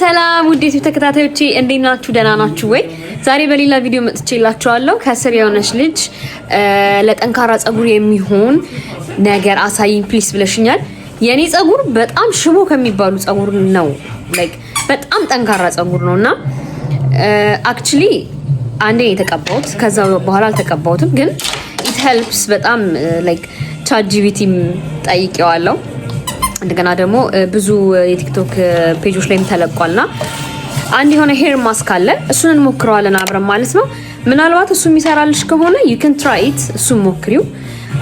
ሰላም ውዴት ተከታታዮቼ እንዴት ናችሁ? ደህና ናችሁ ወይ? ዛሬ በሌላ ቪዲዮ መጥቼላችኋለሁ። ከስር የሆነች ልጅ ለጠንካራ ጸጉር የሚሆን ነገር አሳይኝ ፕሊስ ብለሽኛል። የኔ ጸጉር በጣም ሽቦ ከሚባሉ ጸጉር ነው። ላይክ በጣም ጠንካራ ጸጉር ነውና አክቹሊ አንዴ የተቀባሁት ከዛ በኋላ አልተቀባሁትም፣ ግን ኢት ሄልፕስ በጣም ላይክ ቻትጂፒቲም ጠይቄዋለሁ። እንደገና ደግሞ ብዙ የቲክቶክ ፔጆች ላይም ተለቋልና አንድ የሆነ ሄር ማስክ አለ። እሱን እንሞክረዋለን አብረን ማለት ነው። ምናልባት እሱ የሚሰራልሽ ከሆነ you can try it፣ እሱን ሞክሪው።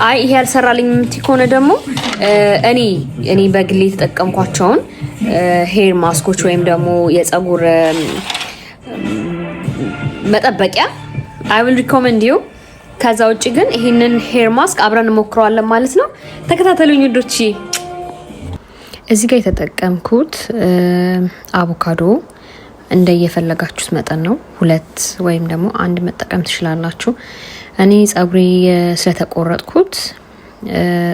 አይ ይሄ ያልሰራልኝ የምትይ ከሆነ ደግሞ እኔ በግሌ የተጠቀምኳቸውን ሄር ማስኮች ወይም ደግሞ የጸጉር መጠበቂያ I will recommend you። ከዛ ውጪ ግን ይሄንን ሄር ማስክ አብረን እንሞክረዋለን ማለት ነው። ተከታተሉኝ ውዶቼ። እዚህ ጋር የተጠቀምኩት አቮካዶ እንደየፈለጋችሁት መጠን ነው። 2 ወይም ደግሞ 1 መጠቀም ትችላላችሁ። እኔ ጸጉሬ ስለተቆረጥኩት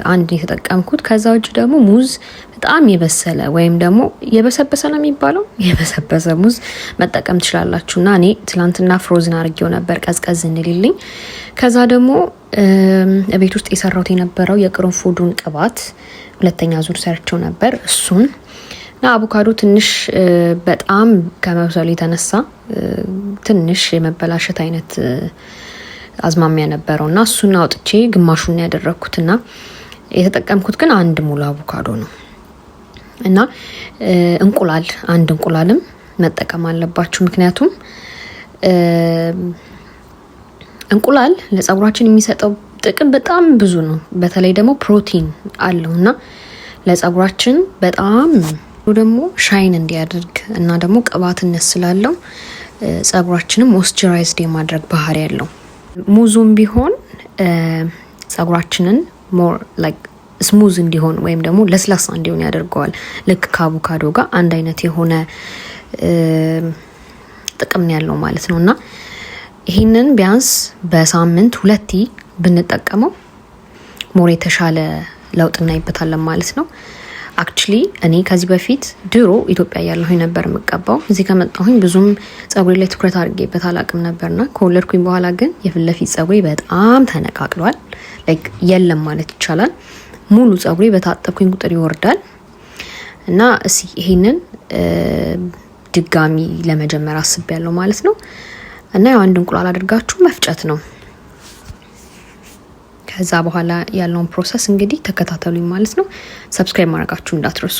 1 የተጠቀምኩት። ከዛ ውጭ ደግሞ ሙዝ በጣም የበሰለ ወይም ደግሞ የበሰበሰ ነው የሚባለው፣ የበሰበሰ ሙዝ መጠቀም ትችላላችሁና እኔ ትላንትና ፍሮዝን አድርጌው ነበር ቀዝቀዝ እንዲልልኝ። ከዛ ደግሞ ቤት ውስጥ የሰራሁት የነበረው የቅርንፉዱን ቅባት 2ኛ ዙር ሰርቸው ነበር እሱን እና አቮካዶ ትንሽ በጣም ከመብሰሉ የተነሳ ትንሽ የመበላሸት አይነት አዝማሚያ ነበረውና እሱን አውጥቼ ግማሹን ያደረኩትና የተጠቀምኩት ግን 1 ሙሉ አቮካዶ ነው። እና እንቁላል 1 እንቁላልም መጠቀም አለባችሁ፣ ምክንያቱም እንቁላል ለጸጉራችን የሚሰጠው ጥቅም በጣም ብዙ ነው። በተለይ ደግሞ ፕሮቲን አለውና ለጸጉራችን በጣም ደግሞ ሻይን እንዲያደርግ እና ደግሞ ቅባትነት ስላለው ጸጉራችንን ሞይስቸራይዝድ የማድረግ ባህሪ ያለው። ሙዙም ቢሆን ጸጉራችንን ሞር ላይክ ስሙዝ እንዲሆን ወይም ደግሞ ለስላሳ እንዲሆን ያደርገዋል። ልክ ከአቮካዶ ጋር አንድ አይነት የሆነ ጥቅም ያለው ማለት ነውና ይሄንን ቢያንስ በሳምንት 2 ብንጠቀመው ሞር የተሻለ ለውጥ እናይበታለን ማለት ነው። አክቹሊ እኔ ከዚህ በፊት ድሮ ኢትዮጵያ ያለሁኝ ነበር የምቀባው። እዚህ ከመጣሁኝ ብዙም ጸጉሬ ላይ ትኩረት አድርጌበት አላቅም ነበርና ከወለድኩኝ በኋላ ግን የፊት ለፊት ጸጉሬ በጣም ተነቃቅሏል። ላይክ የለም ማለት ይቻላል። ሙሉ ጸጉሬ በታጠብኩኝ ቁጥር ይወርዳል እና ይሄንን ድጋሚ ለመጀመር አስቤያለሁ ማለት ነው። እና ያው 1 እንቁላል አድርጋችሁ መፍጨት ነው። ከዛ በኋላ ያለውን ፕሮሰስ እንግዲህ ተከታተሉኝ ማለት ነው። ሰብስክራይብ ማድረጋችሁ እንዳትረሱ።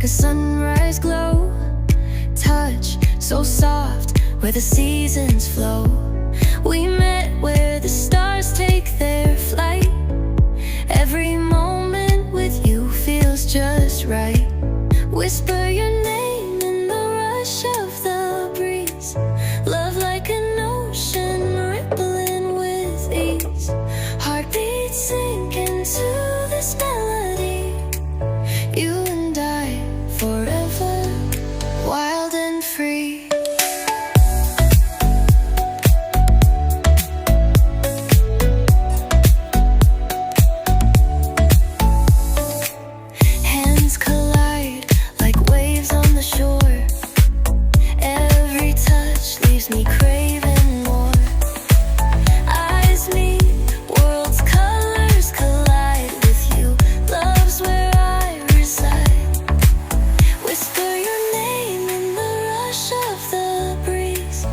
like a sunrise glow. Touch so soft where the seasons flow. We met where the stars take their flight. Every moment with you feels just right. Whisper your name in the rush of the breeze. Love like an ocean rippling with ease. Heartbeats sink into this melody. You and I forever, wild and free. Hands collide like waves on the shore. Every touch leaves me craving more. Eyes meet, worlds colors collide with you. Love's where I reside. Whisper your name in the rush of the breeze.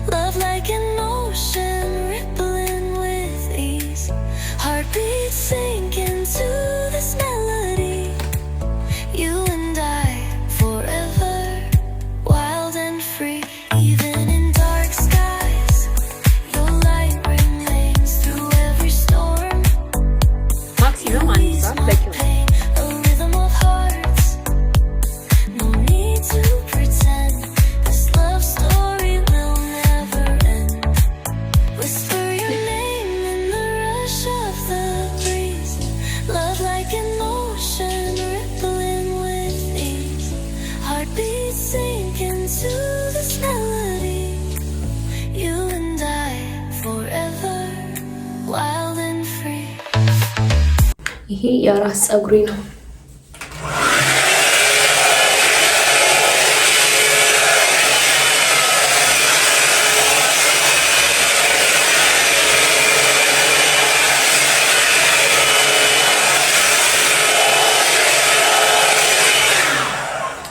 Love like an ocean rippling with ease. Heartbeats sink into this melody. You and I forever, wild and free. Even in dark skies, your light remains through every storm. ማክሲመም አንድ Ease ሰዓት my በቂ ነው። pain, a rhythm of hearts. No need to pretend. This love story will never end. Whisper your name in the rush of the breeze. Love like an ocean rippling with ease. Heartbeats sink into this melody. You and I forever, wild and free. ይሄ የራስ ፀጉሬ ነው።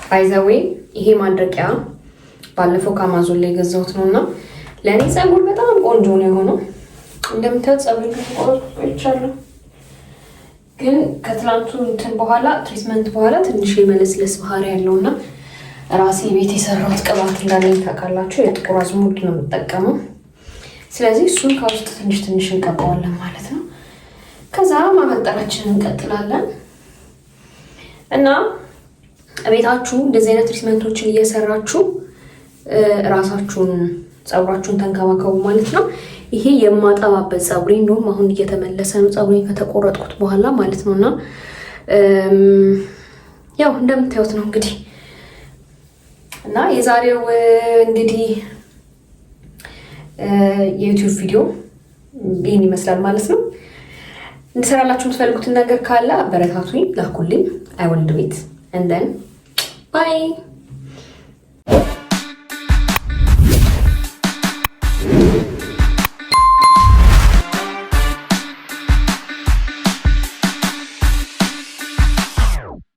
ባይዘዌ ይሄ ማድረቂያ ባለፈው ከአማዞን ላይ የገዛሁት ነውና ለእኔ ፀጉር በጣም ቆንጆ ነው የሆነው። እንደምታዩት ፀጉሬ ከተቆረጥኩ ቆይቻለሁ፣ ግን ከትላንቱ እንትን በኋላ ትሪትመንት በኋላ ትንሽ የመለስለስ ባህሪ ያለውና ራሴ ቤት የሰራሁት ቅባት እንዳለኝ ታውቃላችሁ። የጥቁር አዝሙድ ነው የምጠቀመው። ስለዚህ እሱን ከውስጥ ትንሽ ትንሽ እንቀባዋለን ማለት ነው። ከዛ ማበጠራችንን እንቀጥላለን እና ቤታችሁ እንደዚህ አይነት ትሪትመንቶችን እየሰራችሁ ራሳችሁን ፀጉራችሁን ተንከባከቡ ማለት ነው። ይሄ የማጠባበት ፀጉሬ እንደውም አሁን እየተመለሰ ነው፣ ፀጉሬን ከተቆረጥኩት በኋላ ማለት ነውና ያው እንደምታዩት ነው እንግዲህ። እና የዛሬው እንግዲህ የዩቲዩብ ቪዲዮ ይህን ይመስላል ማለት ነው። እንድሰራላችሁ የምትፈልጉትን ነገር ካለ በረታቱኝ፣ ላኩልኝ። I will do it and then bye.